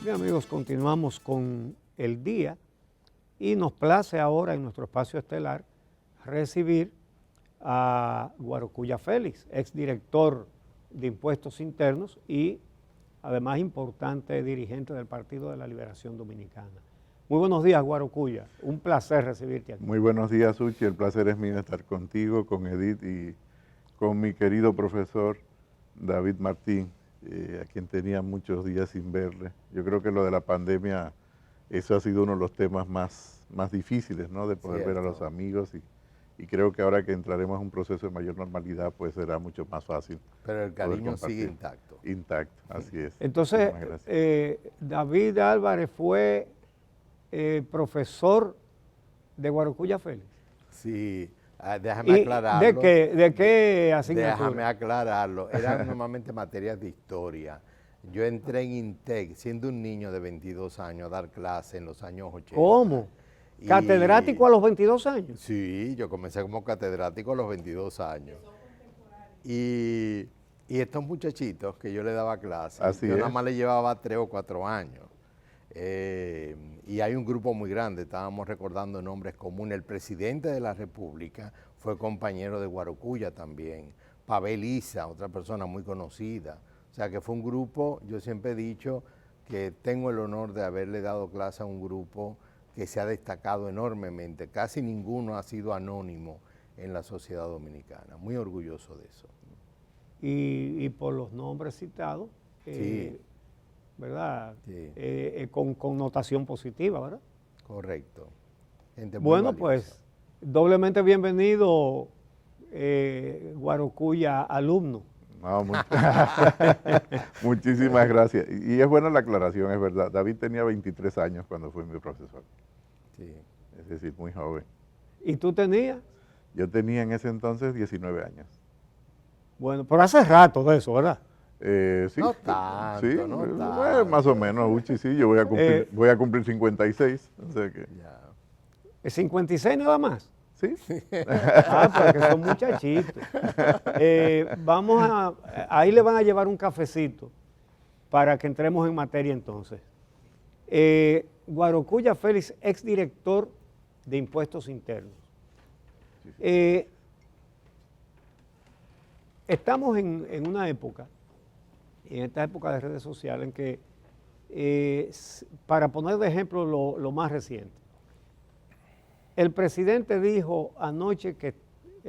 Bien, amigos, continuamos con el día y nos place ahora en nuestro espacio estelar recibir a Guarocuya Félix, exdirector de Impuestos Internos y además importante dirigente del Partido de la Liberación Dominicana. Muy buenos días, Guarocuya. Un placer recibirte aquí. Muy buenos días, Uchi. El placer es mío estar contigo, con Edith y con mi querido profesor David Martín, a quien tenía muchos días sin verle. Yo creo que lo de la pandemia, eso ha sido uno de los temas más difíciles, ¿no? De poder ver a los amigos y creo que ahora que entraremos en un proceso de mayor normalidad, pues será mucho más fácil. Pero el cariño sigue intacto. Intacto, así es. Entonces, David Álvarez fue profesor de Guarocuya Félix. Sí, déjame aclararlo. ¿De qué asignatura? Déjame aclararlo. Eran normalmente materias de historia. Yo entré en INTEC siendo un niño de 22 años a dar clase en los años 80. ¿Cómo? ¿Catedrático a los 22 años? Sí, yo comencé como catedrático a los 22 años. Y estos muchachitos que yo le daba clase, yo nada más le llevaba 3 o 4 años. Y hay un grupo muy grande, estábamos recordando nombres comunes. El presidente de la República fue compañero de Guarocuya también. Pavel Isa, otra persona muy conocida. O sea que fue un grupo, yo siempre he dicho que tengo el honor de haberle dado clase a un grupo que se ha destacado enormemente. Casi ninguno ha sido anónimo en la sociedad dominicana. Muy orgulloso de eso. Y por los nombres citados, sí. ¿Verdad? Sí. Con connotación positiva, ¿verdad? Correcto. Gente muy bueno, valiosa. pues, doblemente bienvenido, Guarocuya alumno. No, muchísimas gracias. Y es buena la aclaración, es verdad. David tenía 23 años cuando fue mi profesor. Sí. Es decir, muy joven. ¿Y tú tenías? Yo tenía en ese entonces 19 años. Bueno, pero hace rato de eso, ¿verdad? Sí, no tanto, sí, no tanto. Más o menos, Uchi, sí, yo voy a cumplir 56. O sea que, Ya. ¿Es 56 nada más? Sí. Porque son muchachitos. Ahí le van a llevar un cafecito para que entremos en materia entonces. Guarocuya Félix, exdirector de Impuestos Internos. Estamos en una época, en esta época de redes sociales, en que, para poner de ejemplo lo más reciente, el presidente dijo anoche que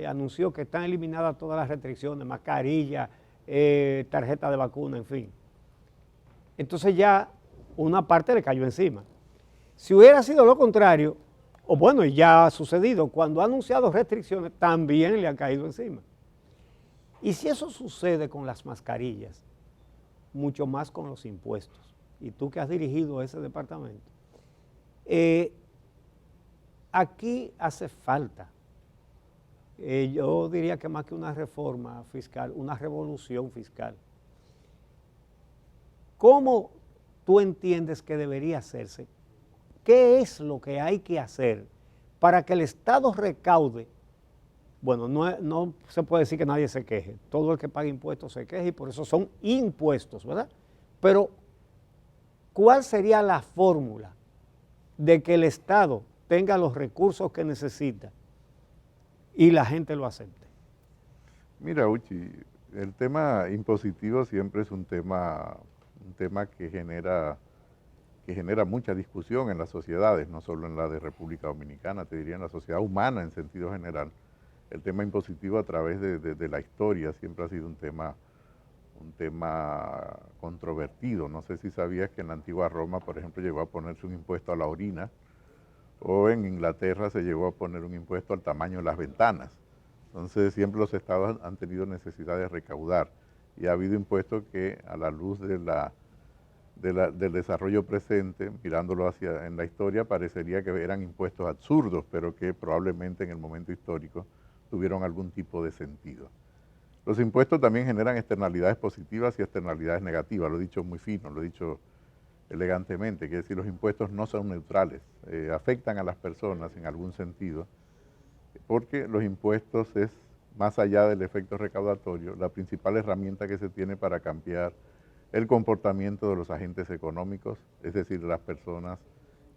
anunció que están eliminadas todas las restricciones, mascarilla, tarjeta de vacuna, en fin. Entonces ya una parte le cayó encima. Si hubiera sido lo contrario, o bueno, ya ha sucedido, cuando ha anunciado restricciones, también le han caído encima. Y si eso sucede con las mascarillas, mucho más con los impuestos, y tú que has dirigido ese departamento, aquí hace falta, yo diría que más que una reforma fiscal, una revolución fiscal. ¿Cómo tú entiendes que debería hacerse? ¿Qué es lo que hay que hacer para que el Estado recaude? Bueno, no se puede decir que nadie se queje. Todo el que paga impuestos se queja y por eso son impuestos, ¿verdad? Pero, ¿cuál sería la fórmula de que el Estado tenga los recursos que necesita y la gente lo acepte? Mira, Uchi, el tema impositivo siempre es un tema que genera mucha discusión en las sociedades, no solo en la de República Dominicana, te diría en la sociedad humana en sentido general. El tema impositivo a través de la historia siempre ha sido un tema controvertido. No sé si sabías que en la antigua Roma, por ejemplo, llegó a ponerse un impuesto a la orina, o en Inglaterra se llegó a poner un impuesto al tamaño de las ventanas. Entonces siempre los estados han tenido necesidad de recaudar y ha habido impuestos que a la luz del desarrollo presente, mirándolo en la historia, parecería que eran impuestos absurdos, pero que probablemente en el momento histórico tuvieron algún tipo de sentido. Los impuestos también generan externalidades positivas y externalidades negativas, lo he dicho muy fino, lo he dicho elegantemente, que es decir, los impuestos no son neutrales, afectan a las personas en algún sentido, porque los impuestos es, más allá del efecto recaudatorio, la principal herramienta que se tiene para cambiar el comportamiento de los agentes económicos, es decir, de las personas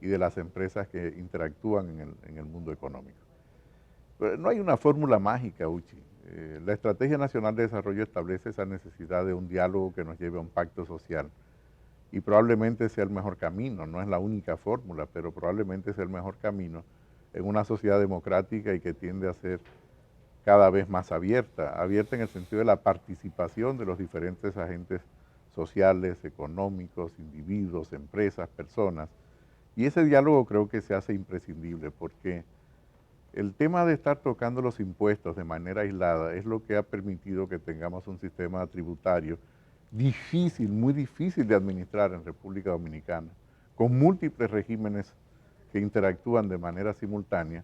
y de las empresas que interactúan en el mundo económico. Pero no hay una fórmula mágica, Uchi. La Estrategia Nacional de Desarrollo establece esa necesidad de un diálogo que nos lleve a un pacto social y probablemente sea el mejor camino, no es la única fórmula, pero probablemente sea el mejor camino en una sociedad democrática y que tiende a ser cada vez más abierta en el sentido de la participación de los diferentes agentes sociales, económicos, individuos, empresas, personas. Y ese diálogo creo que se hace imprescindible porque el tema de estar tocando los impuestos de manera aislada es lo que ha permitido que tengamos un sistema tributario difícil, muy difícil de administrar en República Dominicana, con múltiples regímenes que interactúan de manera simultánea,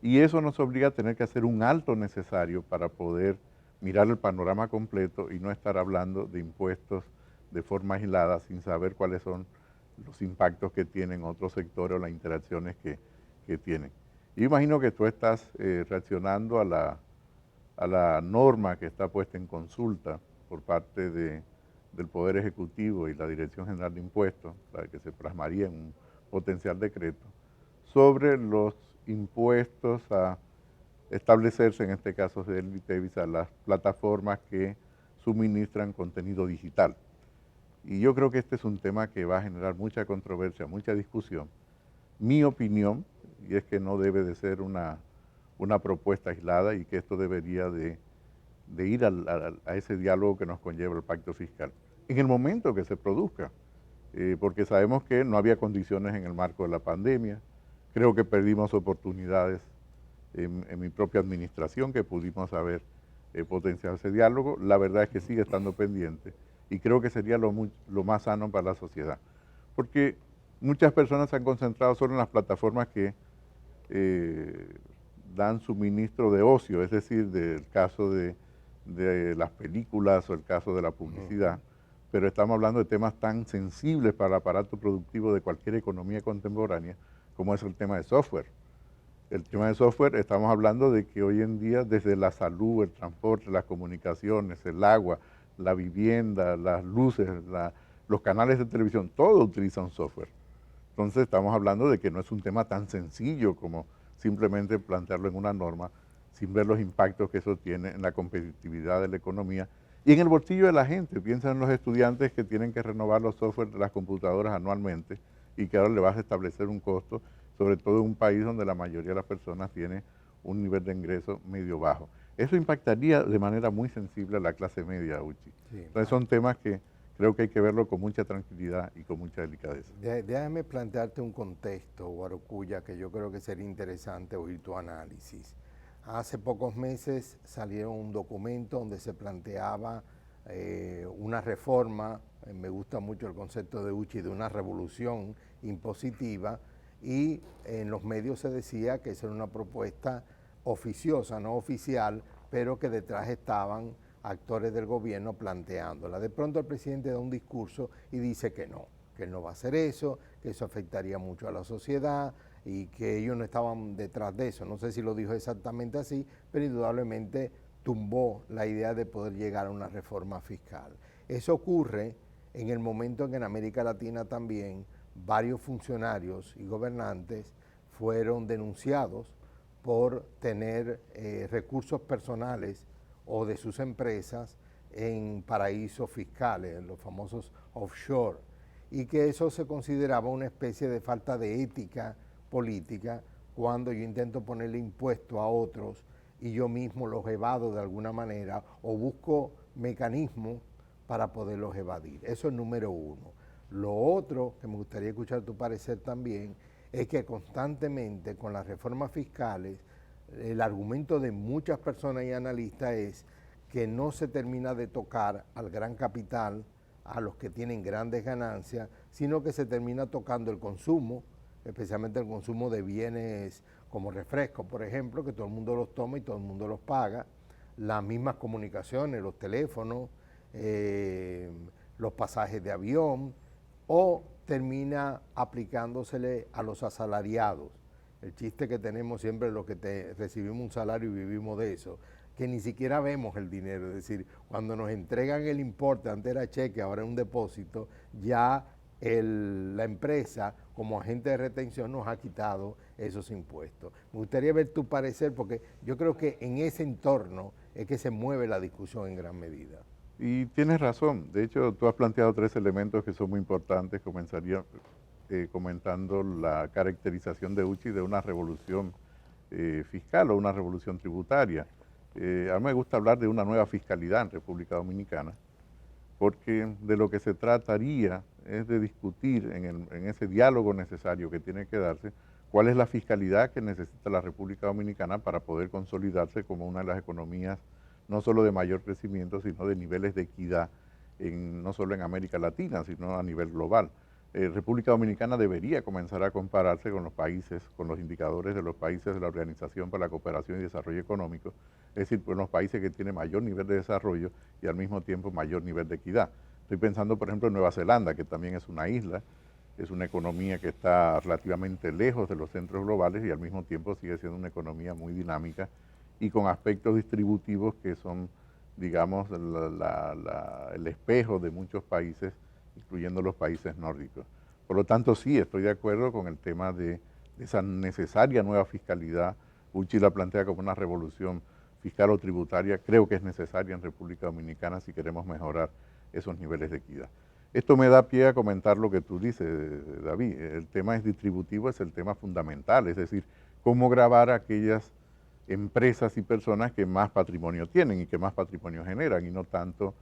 y eso nos obliga a tener que hacer un alto necesario para poder mirar el panorama completo y no estar hablando de impuestos de forma aislada sin saber cuáles son los impactos que tienen otros sectores o las interacciones que tienen. Yo imagino que tú estás reaccionando a la norma que está puesta en consulta por parte del Poder Ejecutivo y la Dirección General de Impuestos, la que se plasmaría en un potencial decreto, sobre los impuestos a establecerse, en este caso del ITEVIS, a las plataformas que suministran contenido digital. Y yo creo que este es un tema que va a generar mucha controversia, mucha discusión. Mi opinión, y es que no debe de ser una propuesta aislada y que esto debería de ir a ese diálogo que nos conlleva el pacto fiscal. En el momento que se produzca, porque sabemos que no había condiciones en el marco de la pandemia, creo que perdimos oportunidades en mi propia administración que pudimos haber potenciado ese diálogo. La verdad es que sigue estando pendiente y creo que sería lo más sano para la sociedad. Porque muchas personas se han concentrado solo en las plataformas que dan suministro de ocio, es decir, del caso de las películas o el caso de la publicidad, pero estamos hablando de temas tan sensibles para el aparato productivo de cualquier economía contemporánea como es el tema de software. El tema de software, estamos hablando de que hoy en día desde la salud, el transporte, las comunicaciones, el agua, la vivienda, las luces, los canales de televisión, todo utiliza un software. Entonces estamos hablando de que no es un tema tan sencillo como simplemente plantearlo en una norma sin ver los impactos que eso tiene en la competitividad de la economía y en el bolsillo de la gente. Piensa en los estudiantes que tienen que renovar los software de las computadoras anualmente y que ahora le vas a establecer un costo, sobre todo en un país donde la mayoría de las personas tiene un nivel de ingreso medio bajo. Eso impactaría de manera muy sensible a la clase media, Uchi. Sí. Entonces son temas que creo que hay que verlo con mucha tranquilidad y con mucha delicadeza. Déjame plantearte un contexto, Guarocuya, que yo creo que sería interesante oír tu análisis. Hace pocos meses salió un documento donde se planteaba una reforma, me gusta mucho el concepto de Uchi, de una revolución impositiva, y en los medios se decía que esa era una propuesta oficiosa, no oficial, pero que detrás estaban actores del gobierno planteándola. De pronto el presidente da un discurso y dice que él no va a hacer eso, que eso afectaría mucho a la sociedad y que ellos no estaban detrás de eso. No sé si lo dijo exactamente así, pero indudablemente tumbó la idea de poder llegar a una reforma fiscal. Eso ocurre en el momento en que en América Latina también varios funcionarios y gobernantes fueron denunciados por tener recursos personales o de sus empresas en paraísos fiscales, los famosos offshore, y que eso se consideraba una especie de falta de ética política cuando yo intento ponerle impuesto a otros y yo mismo los evado de alguna manera o busco mecanismos para poderlos evadir. Eso es número uno. Lo otro que me gustaría escuchar tu parecer también es que constantemente con las reformas fiscales el argumento de muchas personas y analistas es que no se termina de tocar al gran capital, a los que tienen grandes ganancias, sino que se termina tocando el consumo, especialmente el consumo de bienes como refrescos, por ejemplo, que todo el mundo los toma y todo el mundo los paga, las mismas comunicaciones, los teléfonos, los pasajes de avión, o termina aplicándosele a los asalariados. El chiste que tenemos siempre los que recibimos un salario y vivimos de eso, que ni siquiera vemos el dinero. Es decir, cuando nos entregan el importe, antes era cheque, ahora es un depósito, ya la empresa como agente de retención nos ha quitado esos impuestos. Me gustaría ver tu parecer, porque yo creo que en ese entorno es que se mueve la discusión en gran medida. Y tienes razón. De hecho, tú has planteado 3 elementos que son muy importantes. Comenzaría comentando la caracterización de UCHI de una revolución fiscal o una revolución tributaria. A mí me gusta hablar de una nueva fiscalidad en República Dominicana, porque de lo que se trataría es de discutir en ese diálogo necesario que tiene que darse cuál es la fiscalidad que necesita la República Dominicana para poder consolidarse como una de las economías no solo de mayor crecimiento, sino de niveles de equidad, no solo en América Latina, sino a nivel global. República Dominicana debería comenzar a compararse con los países, con los indicadores de los países de la Organización para la Cooperación y Desarrollo Económico, es decir, con los países que tienen mayor nivel de desarrollo y al mismo tiempo mayor nivel de equidad. Estoy pensando, por ejemplo, en Nueva Zelanda, que también es una isla, es una economía que está relativamente lejos de los centros globales y al mismo tiempo sigue siendo una economía muy dinámica y con aspectos distributivos que son, digamos, el espejo de muchos países, incluyendo los países nórdicos. Por lo tanto, sí, estoy de acuerdo con el tema de esa necesaria nueva fiscalidad. UCHI la plantea como una revolución fiscal o tributaria. Creo que es necesaria en República Dominicana si queremos mejorar esos niveles de equidad. Esto me da pie a comentar lo que tú dices, David. El tema es distributivo, es el tema fundamental, es decir, cómo gravar a aquellas empresas y personas que más patrimonio tienen y que más patrimonio generan, y no tanto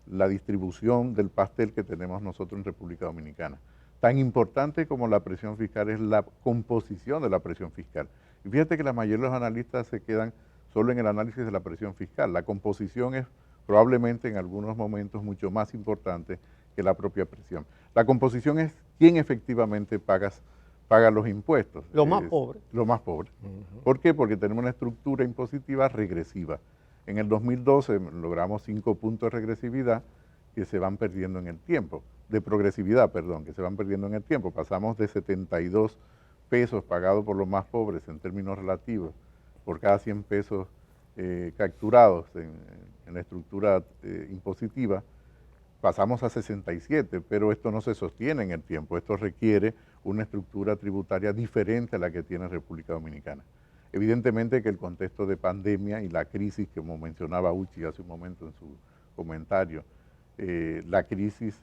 la distribución del pastel que tenemos nosotros en República Dominicana. Tan importante como la presión fiscal es la composición de la presión fiscal. Y fíjate que la mayoría de los analistas se quedan solo en el análisis de la presión fiscal. La composición es probablemente en algunos momentos mucho más importante que la propia presión. La composición es quién efectivamente paga los impuestos. Los más pobres. Los más pobres. ¿Por qué? Porque tenemos una estructura impositiva regresiva. En el 2012 logramos 5 puntos de regresividad que se van perdiendo en el tiempo, de progresividad, perdón, que se van perdiendo en el tiempo. Pasamos de 72 pesos pagados por los más pobres en términos relativos por cada 100 pesos capturados en la estructura impositiva, pasamos a 67, pero esto no se sostiene en el tiempo, esto requiere una estructura tributaria diferente a la que tiene República Dominicana. Evidentemente que el contexto de pandemia y la crisis, como mencionaba UCHI hace un momento en su comentario, la crisis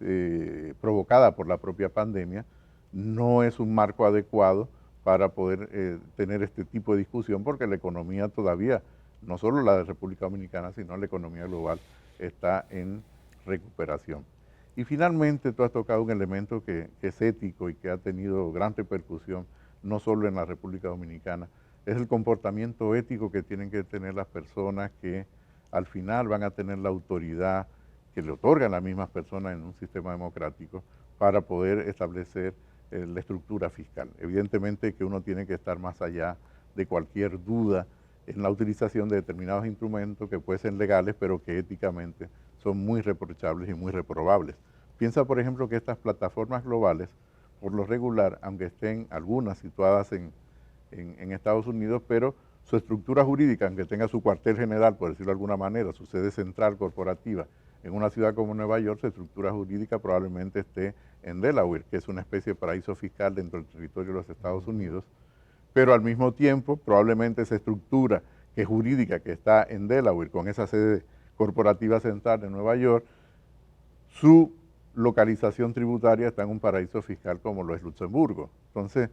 provocada por la propia pandemia no es un marco adecuado para poder tener este tipo de discusión, porque la economía todavía, no solo la de República Dominicana, sino la economía global, está en recuperación. Y finalmente tú has tocado un elemento que es ético y que ha tenido gran repercusión, no solo en la República Dominicana, es el comportamiento ético que tienen que tener las personas que al final van a tener la autoridad que le otorgan las mismas personas en un sistema democrático para poder establecer la estructura fiscal. Evidentemente que uno tiene que estar más allá de cualquier duda en la utilización de determinados instrumentos que pueden ser legales, pero que éticamente son muy reprochables y muy reprobables. Piensa, por ejemplo, que estas plataformas globales, por lo regular, aunque estén algunas situadas en Estados Unidos, pero su estructura jurídica, aunque tenga su cuartel general, por decirlo de alguna manera, su sede central corporativa, en una ciudad como Nueva York, su estructura jurídica probablemente esté en Delaware, que es una especie de paraíso fiscal dentro del territorio de los Estados Unidos, pero al mismo tiempo probablemente esa estructura que jurídica que está en Delaware, con esa sede corporativa central de Nueva York, su localización tributaria está en un paraíso fiscal como lo es Luxemburgo. Entonces,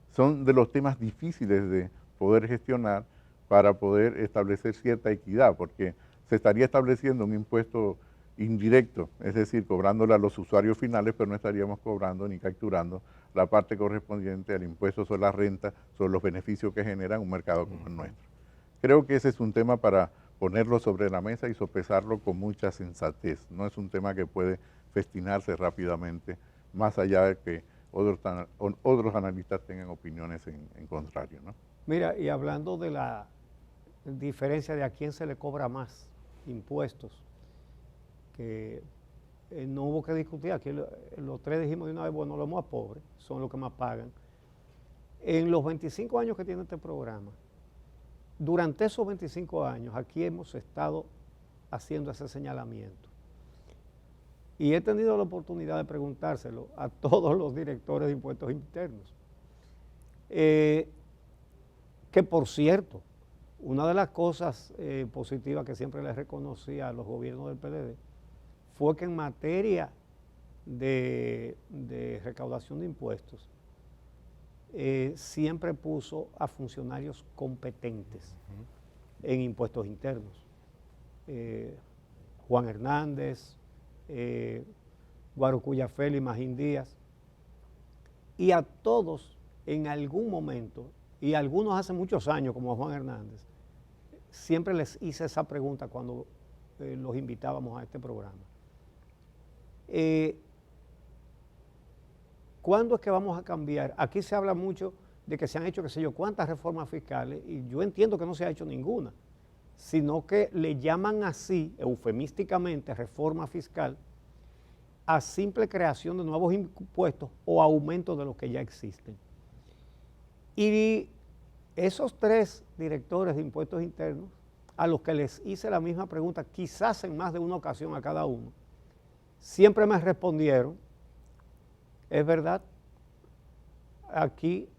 son de los temas difíciles de poder gestionar para poder establecer cierta equidad, porque se estaría estableciendo un impuesto indirecto, es decir, cobrándole a los usuarios finales, pero no estaríamos cobrando ni capturando la parte correspondiente al impuesto sobre la renta, sobre los beneficios que generan un mercado como el nuestro. Creo que ese es un tema para ponerlo sobre la mesa y sopesarlo con mucha sensatez. No es un tema que puede festinarse rápidamente, más allá de que otros analistas tengan opiniones en contrario, ¿no? Mira, y hablando de la diferencia de a quién se le cobra más impuestos, que no hubo que discutir, aquí los tres dijimos de una vez, bueno, los más pobres son los que más pagan. En los 25 años que tiene este programa, durante esos 25 años aquí hemos estado haciendo ese señalamiento. Y he tenido la oportunidad de preguntárselo a todos los directores de impuestos internos. Que por cierto, una de las cosas positivas que siempre les reconocí a los gobiernos del PLD fue que en materia de recaudación de impuestos siempre puso a funcionarios competentes en impuestos internos. Juan Hernández, Guarocuya Félix, Magín Díaz, y a todos en algún momento, y algunos hace muchos años como Juan Hernández, siempre les hice esa pregunta cuando los invitábamos a este programa. ¿Cuándo es que vamos a cambiar? Aquí se habla mucho de que se han hecho, qué sé yo, cuántas reformas fiscales, y yo entiendo que no se ha hecho ninguna, sino que le llaman así, eufemísticamente, reforma fiscal, a simple creación de nuevos impuestos o aumento de los que ya existen. Y esos 3 directores de impuestos internos, a los que les hice la misma pregunta, quizás en más de una ocasión a cada uno, siempre me respondieron, es verdad, aquí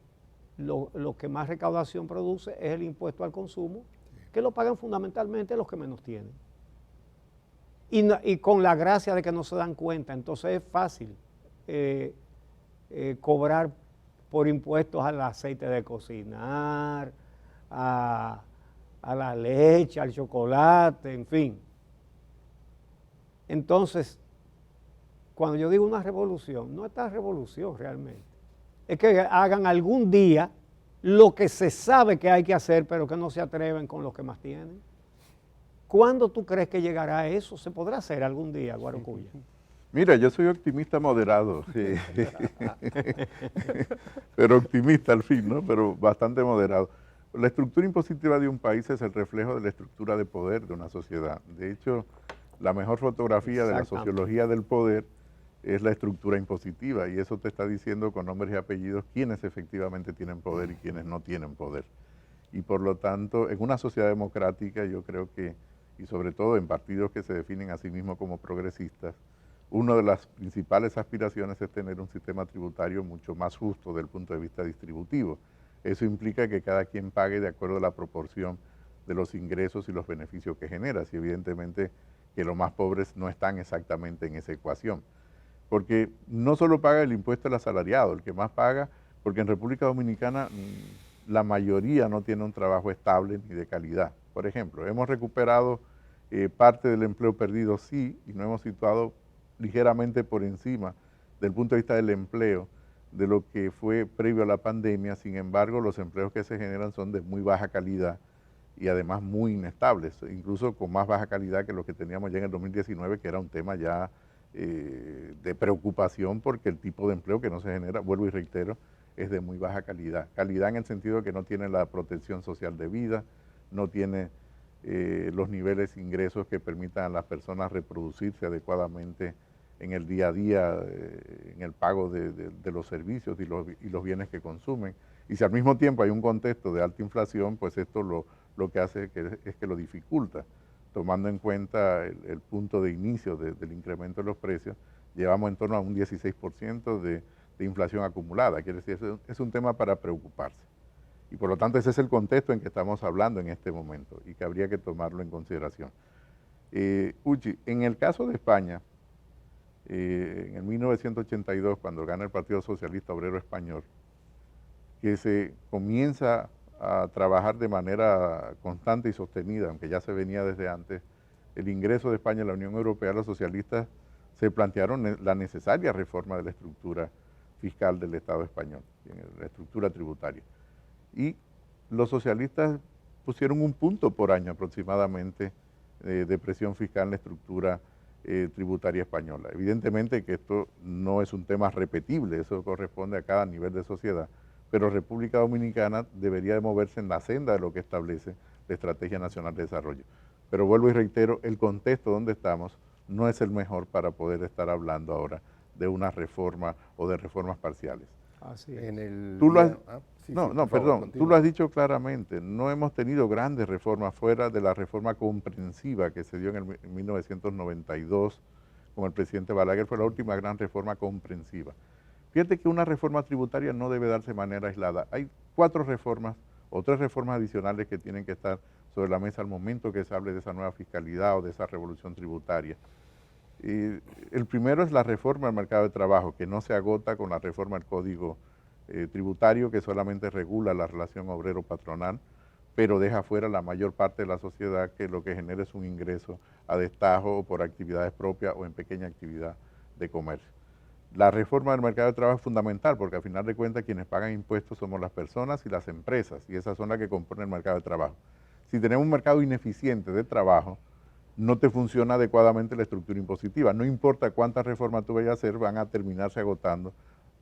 lo que más recaudación produce es el impuesto al consumo, que lo pagan fundamentalmente los que menos tienen. Y con la gracia de que no se dan cuenta, entonces es fácil cobrar por impuestos al aceite de cocinar, a la leche, al chocolate, en fin. Entonces, cuando yo digo una revolución, no es esta revolución realmente. Es que hagan algún día lo que se sabe que hay que hacer, pero que no se atreven con los que más tienen. ¿Cuándo tú crees que llegará eso? ¿Se podrá hacer algún día, Guarocuya? Mira, yo soy optimista moderado, pero optimista al fin, ¿no? Pero bastante moderado. La estructura impositiva de un país es el reflejo de la estructura de poder de una sociedad. De hecho, la mejor fotografía de la sociología del poder es la estructura impositiva, y eso te está diciendo con nombres y apellidos quiénes efectivamente tienen poder y quiénes no tienen poder. Y por lo tanto, en una sociedad democrática, yo creo que, y sobre todo en partidos que se definen a sí mismos como progresistas, una de las principales aspiraciones es tener un sistema tributario mucho más justo desde el punto de vista distributivo. Eso implica que cada quien pague de acuerdo a la proporción de los ingresos y los beneficios que genera, y evidentemente que los más pobres no están exactamente en esa ecuación. Porque no solo paga el impuesto al asalariado, el que más paga, porque en República Dominicana la mayoría no tiene un trabajo estable ni de calidad. Por ejemplo, hemos recuperado parte del empleo perdido, sí, y nos hemos situado ligeramente por encima del punto de vista del empleo de lo que fue previo a la pandemia. Sin embargo, los empleos que se generan son de muy baja calidad y además muy inestables, incluso con más baja calidad que los que teníamos ya en el 2019, que era un tema ya de preocupación, porque el tipo de empleo que no se genera, vuelvo y reitero, es de muy baja calidad. Calidad en el sentido de que no tiene la protección social debida, no tiene los niveles de ingresos que permitan a las personas reproducirse adecuadamente en el día a día, en el pago de los servicios y los bienes que consumen. Y si al mismo tiempo hay un contexto de alta inflación, pues esto lo que hace es que lo dificulta. Tomando en cuenta el punto de inicio del incremento de los precios, llevamos en torno a un 16% de inflación acumulada. Quiere decir, es un tema para preocuparse. Y por lo tanto ese es el contexto en que estamos hablando en este momento y que habría que tomarlo en consideración. Uchi, en el caso de España, en el 1982, cuando gana el Partido Socialista Obrero Español, que se comienza a trabajar de manera constante y sostenida, aunque ya se venía desde antes, el ingreso de España a la Unión Europea, los socialistas se plantearon la necesaria reforma de la estructura fiscal del Estado español, la estructura tributaria. Y los socialistas pusieron 1 punto por año aproximadamente de presión fiscal en la estructura tributaria española. Evidentemente que esto no es un tema repetible, eso corresponde a cada nivel de sociedad, pero República Dominicana debería de moverse en la senda de lo que establece la Estrategia Nacional de Desarrollo. Pero vuelvo y reitero, el contexto donde estamos no es el mejor para poder estar hablando ahora de una reforma o de reformas parciales. Así es. En el Tú lo has, sí, no, sí, no, por favor, perdón, continúa. tú lo has dicho claramente, no hemos tenido grandes reformas fuera de la reforma comprensiva que se dio en 1992 con el presidente Balaguer, fue la última gran reforma comprensiva. Fíjate que una reforma tributaria no debe darse de manera aislada. Hay 4 reformas o 3 reformas adicionales que tienen que estar sobre la mesa al momento que se hable de esa nueva fiscalidad o de esa revolución tributaria. Y el primero es la reforma del mercado de trabajo, que no se agota con la reforma del Código tributario, que solamente regula la relación obrero-patronal, pero deja fuera la mayor parte de la sociedad, que lo que genera es un ingreso a destajo o por actividades propias o en pequeña actividad de comercio. La reforma del mercado de trabajo es fundamental porque al final de cuentas quienes pagan impuestos somos las personas y las empresas, y esas son las que componen el mercado de trabajo. Si tenemos un mercado ineficiente de trabajo, no te funciona adecuadamente la estructura impositiva. No importa cuántas reformas tú vayas a hacer, van a terminarse agotando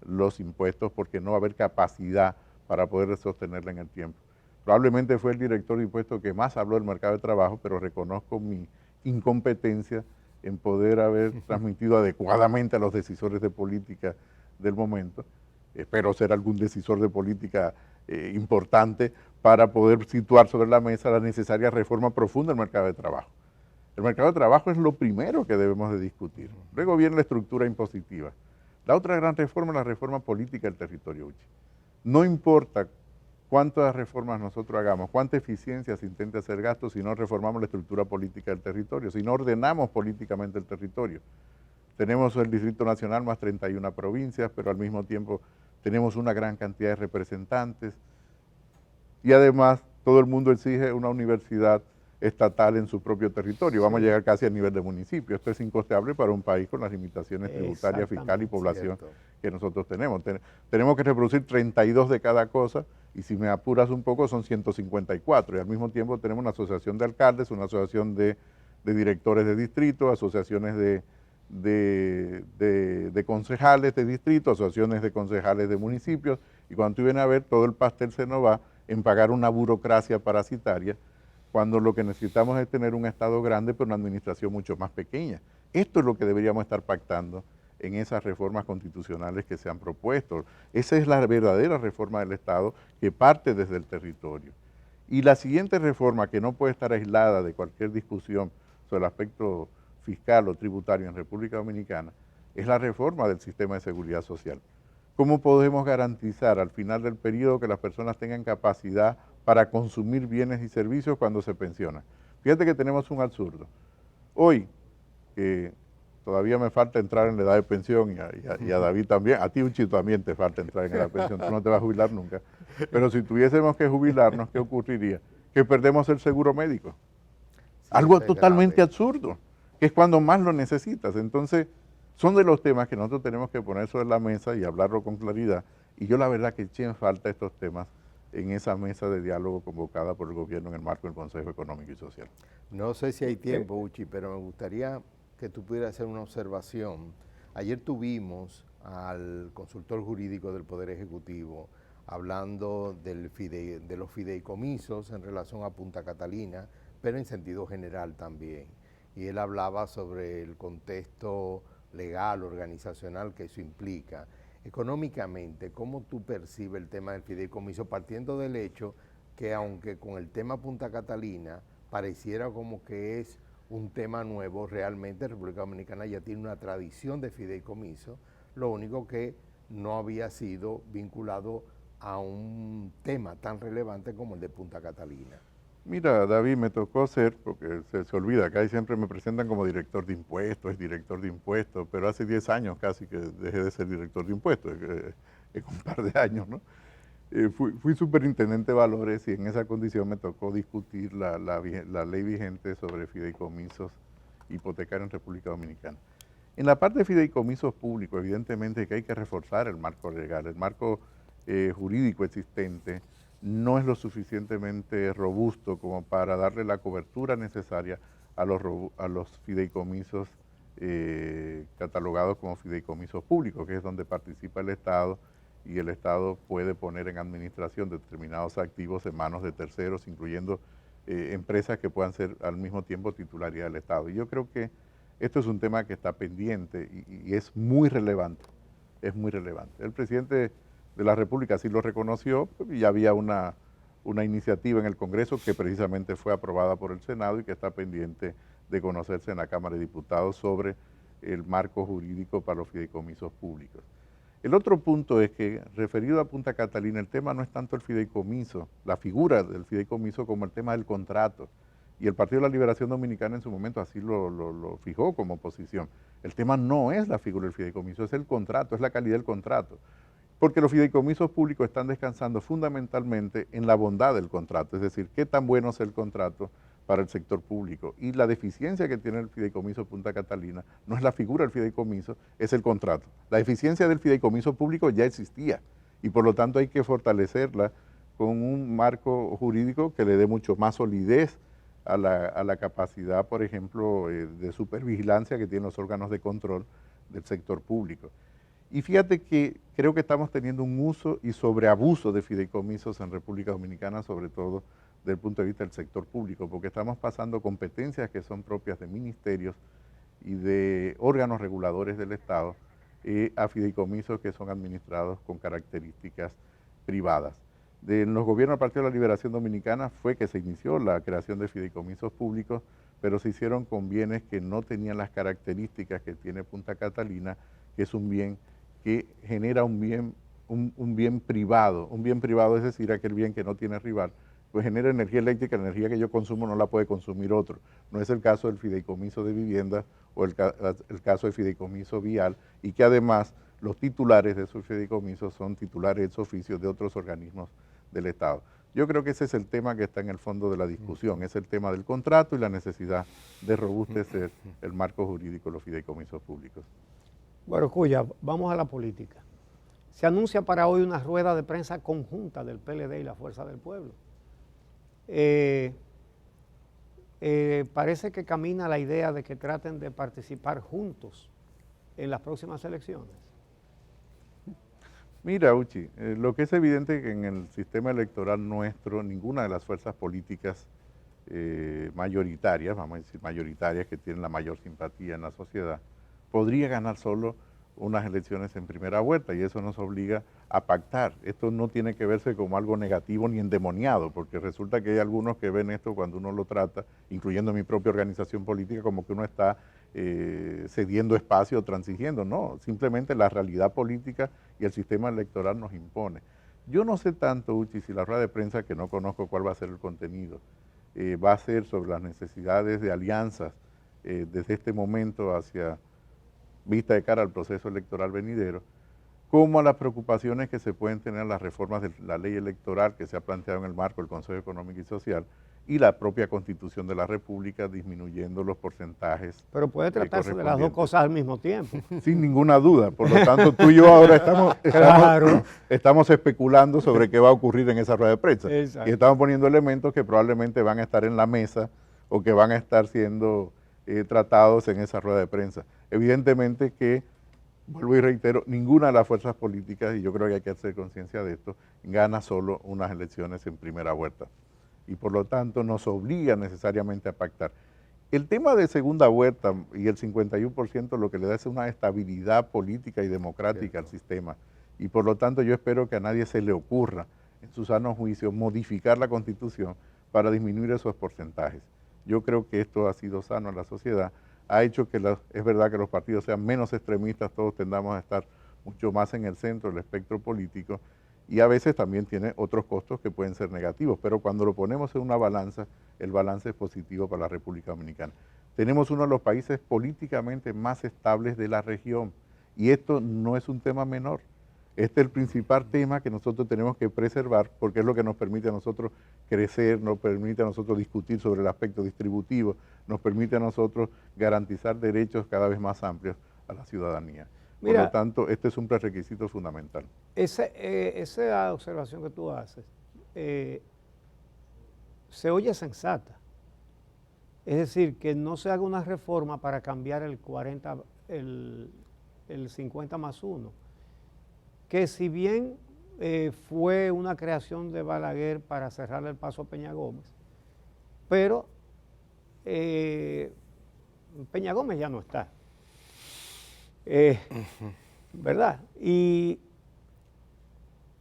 los impuestos porque no va a haber capacidad para poder sostenerla en el tiempo. Probablemente fue el director de impuestos que más habló del mercado de trabajo, pero reconozco mi incompetencia en poder haber transmitido adecuadamente a los decisores de política del momento. Espero ser algún decisor de política importante para poder situar sobre la mesa la necesaria reforma profunda del mercado de trabajo. El mercado de trabajo es lo primero que debemos de discutir. Luego viene la estructura impositiva. La otra gran reforma es la reforma política del territorio, Uchi. No importa cuántas reformas nosotros hagamos, cuánta eficiencia se intente hacer gasto si no reformamos la estructura política del territorio, si no ordenamos políticamente el territorio. Tenemos el Distrito Nacional más 31 provincias, pero al mismo tiempo tenemos una gran cantidad de representantes y además todo el mundo exige una universidad estatal en su propio territorio. Vamos a llegar casi al nivel de municipio. Esto es incosteable para un país con las limitaciones tributarias, fiscales y población que nosotros tenemos. Tenemos que reproducir 32 de cada cosa y si me apuras un poco son 154 y al mismo tiempo tenemos una asociación de alcaldes, una asociación de directores de distrito, asociaciones de concejales de distrito, asociaciones de concejales de municipios y cuando tú vienes a ver todo el pastel se nos va en pagar una burocracia parasitaria cuando lo que necesitamos es tener un Estado grande pero una administración mucho más pequeña. Esto es lo que deberíamos estar pactando en esas reformas constitucionales que se han propuesto. Esa es la verdadera reforma del Estado que parte desde el territorio. Y la siguiente reforma, que no puede estar aislada de cualquier discusión sobre el aspecto fiscal o tributario en República Dominicana, es la reforma del sistema de seguridad social. ¿Cómo podemos garantizar al final del periodo que las personas tengan capacidad para consumir bienes y servicios cuando se pensionan? Fíjate que tenemos un absurdo. Hoy, que todavía me falta entrar en la edad de pensión y a David también, a ti Uchi también te falta entrar en la edad de pensión, tú no te vas a jubilar nunca, pero si tuviésemos que jubilarnos, ¿qué ocurriría? Que perdemos el seguro médico. Sí, algo totalmente absurdo, que es cuando más lo necesitas. Entonces, son de los temas que nosotros tenemos que poner sobre la mesa y hablarlo con claridad. Y yo la verdad que eché en falta estos temas en esa mesa de diálogo convocada por el gobierno en el marco del Consejo Económico y Social. No sé si hay tiempo, Uchi, pero me gustaría que tú pudieras hacer una observación. Ayer tuvimos al consultor jurídico del Poder Ejecutivo hablando de los fideicomisos en relación a Punta Catalina, pero en sentido general también. Y él hablaba sobre el contexto legal, organizacional que eso implica. Económicamente, ¿cómo tú percibes el tema del fideicomiso? Partiendo del hecho que aunque con el tema Punta Catalina pareciera como que es un tema nuevo, realmente República Dominicana ya tiene una tradición de fideicomiso, lo único que no había sido vinculado a un tema tan relevante como el de Punta Catalina. Mira, David, me tocó ser, porque se olvida, acá siempre me presentan como director de impuestos, pero hace 10 años casi que dejé de ser director de impuestos, en un par de años, ¿no? Fui superintendente de valores y en esa condición me tocó discutir la ley vigente sobre fideicomisos hipotecarios en República Dominicana. En la parte de fideicomisos públicos, evidentemente que hay que reforzar el marco legal, el marco jurídico existente no es lo suficientemente robusto como para darle la cobertura necesaria a los fideicomisos catalogados como fideicomisos públicos, que es donde participa el Estado y el Estado puede poner en administración determinados activos en manos de terceros, incluyendo empresas que puedan ser al mismo tiempo titularidad del Estado. Y yo creo que esto es un tema que está pendiente y es muy relevante, es muy relevante. El presidente de la República así lo reconoció y había una iniciativa en el Congreso que precisamente fue aprobada por el Senado y que está pendiente de conocerse en la Cámara de Diputados sobre el marco jurídico para los fideicomisos públicos. El otro punto es que, referido a Punta Catalina, el tema no es tanto el fideicomiso, la figura del fideicomiso, como el tema del contrato. Y el Partido de la Liberación Dominicana en su momento así lo fijó como posición. El tema no es la figura del fideicomiso, es el contrato, es la calidad del contrato. Porque los fideicomisos públicos están descansando fundamentalmente en la bondad del contrato, es decir, qué tan bueno es el contrato para el sector público. Y la deficiencia que tiene el fideicomiso Punta Catalina no es la figura del fideicomiso, es el contrato. La eficiencia del fideicomiso público ya existía y por lo tanto hay que fortalecerla con un marco jurídico que le dé mucho más solidez a la capacidad, por ejemplo, de supervigilancia que tienen los órganos de control del sector público. Y fíjate que creo que estamos teniendo un uso y sobreabuso de fideicomisos en República Dominicana, sobre todo desde el punto de vista del sector público, porque estamos pasando competencias que son propias de ministerios y de órganos reguladores del Estado a fideicomisos que son administrados con características privadas. En los gobiernos del Partido de la Liberación Dominicana fue que se inició la creación de fideicomisos públicos, pero se hicieron con bienes que no tenían las características que tiene Punta Catalina, que es un bien que genera un bien privado. Un bien privado es decir, aquel bien que no tiene rival, pues genera energía eléctrica, la energía que yo consumo no la puede consumir otro. No es el caso del fideicomiso de vivienda o el caso del fideicomiso vial, y que además los titulares de esos fideicomisos son titulares ex oficio de otros organismos del Estado. Yo creo que ese es el tema que está en el fondo de la discusión, es el tema del contrato y la necesidad de robustecer el marco jurídico de los fideicomisos públicos. Bueno, Cuya, vamos a la política. Se anuncia para hoy una rueda de prensa conjunta del PLD y la Fuerza del Pueblo. Parece que camina la idea de que traten de participar juntos en las próximas elecciones. Mira, Uchi, lo que es evidente es que en el sistema electoral nuestro, ninguna de las fuerzas políticas mayoritarias, vamos a decir mayoritarias, que tienen la mayor simpatía en la sociedad, podría ganar solo unas elecciones en primera vuelta, y eso nos obliga a pactar. Esto no tiene que verse como algo negativo ni endemoniado, porque resulta que hay algunos que ven esto cuando uno lo trata, incluyendo mi propia organización política, como que uno está cediendo espacio o transigiendo. No, simplemente la realidad política y el sistema electoral nos impone. Yo no sé tanto, Uchi, si la rueda de prensa, que no conozco cuál va a ser el contenido, va a ser sobre las necesidades de alianzas desde este momento hacia vista de cara al proceso electoral venidero, como a las preocupaciones que se pueden tener las reformas de la ley electoral que se ha planteado en el marco del Consejo Económico y Social y la propia Constitución de la República, disminuyendo los porcentajes. Pero puede tratarse de las dos cosas al mismo tiempo. Sin ninguna duda. Por lo tanto, tú y yo ahora estamos especulando sobre qué va a ocurrir en esa rueda de prensa. Exacto. Y estamos poniendo elementos que probablemente van a estar en la mesa o que van a estar siendo tratados en esa rueda de prensa. Evidentemente que, vuelvo y reitero, ninguna de las fuerzas políticas, y yo creo que hay que hacer conciencia de esto, gana solo unas elecciones en primera vuelta. Y por lo tanto nos obliga necesariamente a pactar. El tema de segunda vuelta y el 51% lo que le da es una estabilidad política y democrática al sistema. Y por lo tanto yo espero que a nadie se le ocurra, en su sano juicio, modificar la Constitución para disminuir esos porcentajes. Yo creo que esto ha sido sano en la sociedad, ha hecho que es verdad que los partidos sean menos extremistas, todos tendamos a estar mucho más en el centro del espectro político, y a veces también tiene otros costos que pueden ser negativos, pero cuando lo ponemos en una balanza, el balance es positivo para la República Dominicana. Tenemos uno de los países políticamente más estables de la región, y esto no es un tema menor. Este es el principal tema que nosotros tenemos que preservar, porque es lo que nos permite a nosotros crecer, nos permite a nosotros discutir sobre el aspecto distributivo, nos permite a nosotros garantizar derechos cada vez más amplios a la ciudadanía. Mira, por lo tanto, este es un prerequisito fundamental. Esa observación que tú haces se oye sensata. Es decir, que no se haga una reforma para cambiar el 50 más 1. Que si bien fue una creación de Balaguer para cerrarle el paso a Peña Gómez, pero Peña Gómez ya no está. ¿Verdad? Y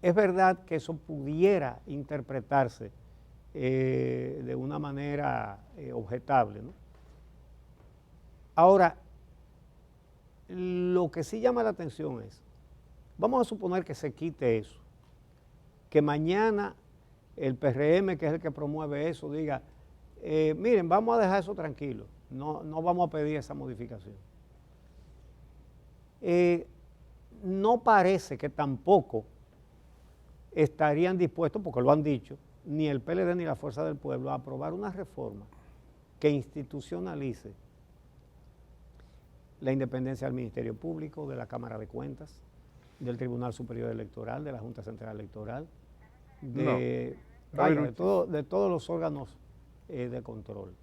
es verdad que eso pudiera interpretarse de una manera objetable, ¿no? Ahora, lo que sí llama la atención es, vamos a suponer que se quite eso, que mañana el PRM, que es el que promueve eso, diga, miren, vamos a dejar eso tranquilo, no vamos a pedir esa modificación. No parece que tampoco estarían dispuestos, porque lo han dicho, ni el PLD ni la Fuerza del Pueblo, a aprobar una reforma que institucionalice la independencia del Ministerio Público, de la Cámara de Cuentas, del Tribunal Superior Electoral, de la Junta Central Electoral, de todos los órganos de control.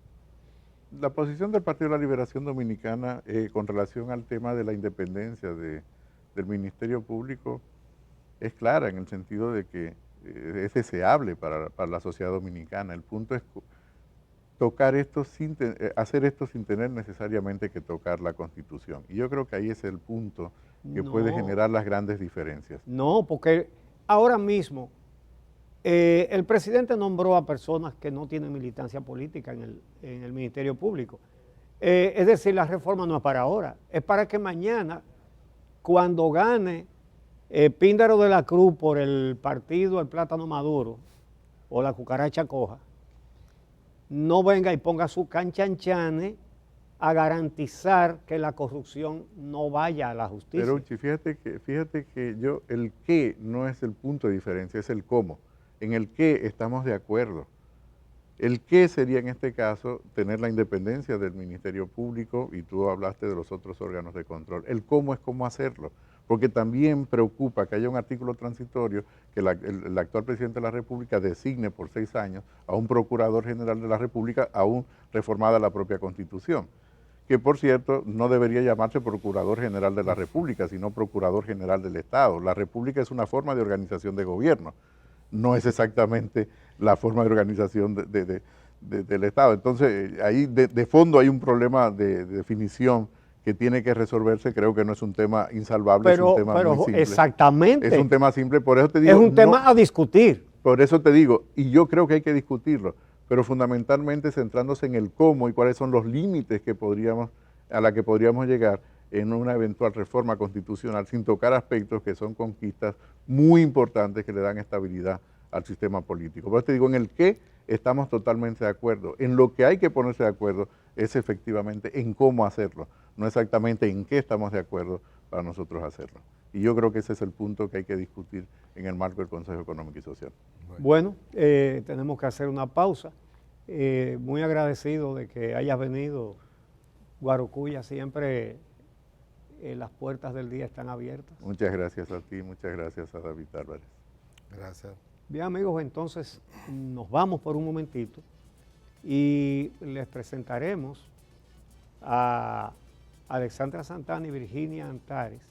La posición del Partido de la Liberación Dominicana con relación al tema de la independencia del Ministerio Público es clara en el sentido de que es deseable para la sociedad dominicana. El punto es tocar esto hacer esto sin tener necesariamente que tocar la Constitución. Y yo creo que ahí es el punto que puede generar las grandes diferencias. No, porque ahora mismo el presidente nombró a personas que no tienen militancia política en el Ministerio Público. Es decir, la reforma no es para ahora, es para que mañana, cuando gane Píndaro de la Cruz por el partido El Plátano Maduro o la Cucaracha Coja, no venga y ponga su canchanchane a garantizar que la corrupción no vaya a la justicia. Pero Uchi, fíjate que el qué no es el punto de diferencia, es el cómo. En el qué estamos de acuerdo. El qué sería en este caso tener la independencia del Ministerio Público, y tú hablaste de los otros órganos de control. El cómo es cómo hacerlo, porque también preocupa que haya un artículo transitorio que el actual presidente de la República designe por 6 años a un procurador general de la República, aún reformada la propia Constitución, que por cierto no debería llamarse Procurador General de la República, sino Procurador General del Estado. La República es una forma de organización de gobierno, no es exactamente la forma de organización del Estado. Entonces, ahí de fondo hay un problema de definición que tiene que resolverse. Creo que no es un tema insalvable, es un tema muy simple. Exactamente. Es un tema simple, por eso te digo. Es un tema a discutir. Por eso te digo, y yo creo que hay que discutirlo, pero fundamentalmente centrándose en el cómo y cuáles son los límites a la que podríamos llegar en una eventual reforma constitucional, sin tocar aspectos que son conquistas muy importantes que le dan estabilidad al sistema político. Por eso te digo, en el qué estamos totalmente de acuerdo. En lo que hay que ponerse de acuerdo es efectivamente en cómo hacerlo, no exactamente en qué estamos de acuerdo para nosotros hacerlo. Y yo creo que ese es el punto que hay que discutir en el marco del Consejo Económico y Social. Bueno, tenemos que hacer una pausa. Muy agradecido de que hayas venido, Guarocuya. Siempre las puertas del día están abiertas. Muchas gracias a ti, muchas gracias a David Álvarez. Gracias. Bien, amigos, entonces nos vamos por un momentito y les presentaremos a Alexandra Santana y Virginia Antares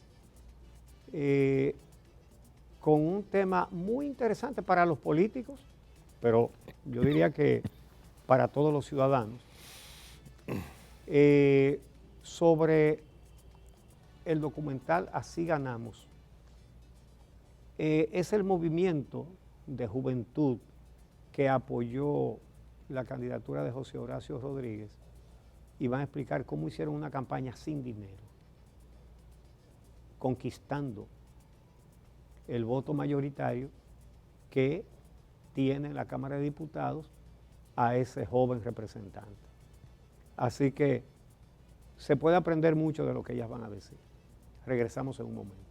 con un tema muy interesante para los políticos, pero yo diría que para todos los ciudadanos, sobre el documental Así Ganamos. Es el movimiento de juventud que apoyó la candidatura de José Horacio Rodríguez, y van a explicar cómo hicieron una campaña sin dinero, conquistando el voto mayoritario que tiene la Cámara de Diputados a ese joven representante. Así que se puede aprender mucho de lo que ellas van a decir. Regresamos en un momento.